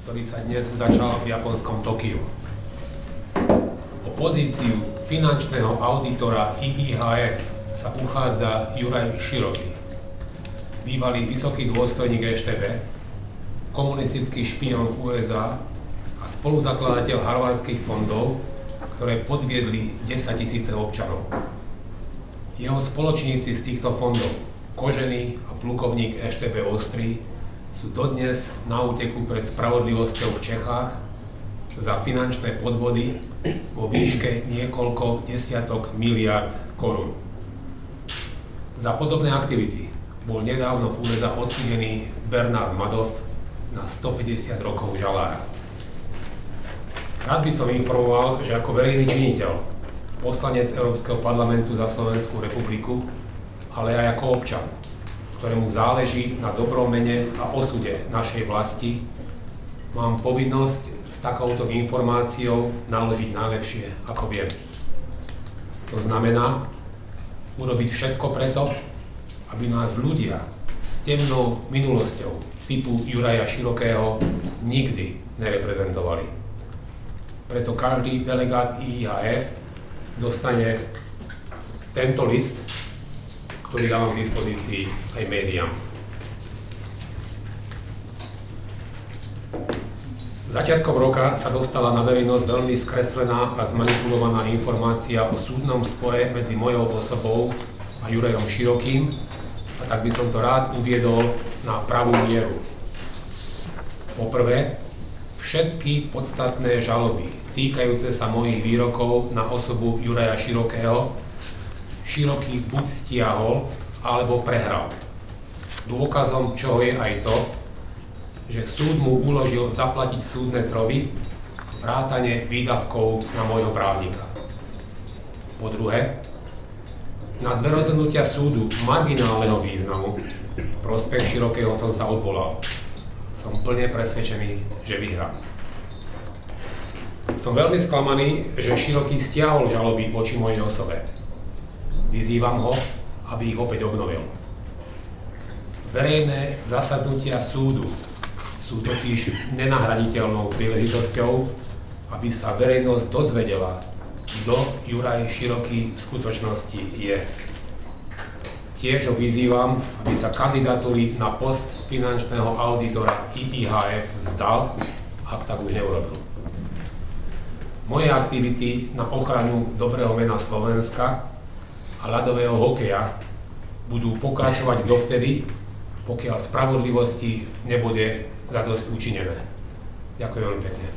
ktorý sa dnes začal v japonskom Tokiu. O pozíciu finančného auditora IIHF sa uchádza Juraj Široky, bývalý vysoký dôstojník EŠTB, komunistický špión v USA a spoluzakladateľ harvardských fondov, ktoré podviedli 10 000 občanov. Jeho spoločníci z týchto fondov, Kožený a plukovník EŠTB Ostrý, sú dodnes na úteku pred spravodlivosťou v Čechách za finančné podvody vo výške niekoľko desiatok miliárd korún. Za podobné aktivity bol nedávno v USA odsúdený Bernard Madoff na 150 rokov žalára. Rád by som informoval, že ako verejný činiteľ, poslanec Európskeho parlamentu za Slovenskú republiku, ale aj ako občan, ktorému záleží na dobrom mene a osude našej vlasti, mám povinnosť s takouto informáciou naložiť najlepšie, ako viem. To znamená urobiť všetko preto, aby nás ľudia s temnou minulosťou typu Juraja Širokého nikdy nereprezentovali. Preto každý delegát IIHF dostane tento list, ktorý dávam k dispozícii aj médiám. Začiatkom roka sa dostala na verejnosť veľmi skreslená a zmanipulovaná informácia o súdnom spore medzi mojou osobou a Jurajom Širokým, a tak by som to rád uviedol na pravú mieru. Poprvé, všetky podstatné žaloby týkajúce sa mojich výrokov na osobu Juraja Širokého Široký buď stiahol, alebo prehral. Dôkazom čoho je aj to, že súd mu uložil zaplatiť súdne trovy, vrátane výdavkov na môjho právnika. Po druhé, na dve rozhodnutia súdu marginálneho významu v prospech Širokého som sa odvolal. Som plne presvedčený, že vyhrám. Som veľmi sklamaný, že Široký stiahol žaloby voči mojej osobe. Vyzývam ho, aby ich opäť obnovil. Verejné zasadnutia súdu sú totiž nenahraditeľnou príležitosťou, aby sa verejnosť dozvedela, kto Juraj Široký v skutočnosti je. Tiež ho vyzývam, aby sa kandidatúry na post finančného auditora IIHF vzdal, ak tak už neurobil. Moje aktivity na ochranu dobrého mena Slovenska a ľadového hokeja budú pokračovať dovtedy, pokiaľ spravodlivosti nebude zadosť učinené. Ďakujem veľmi pekne.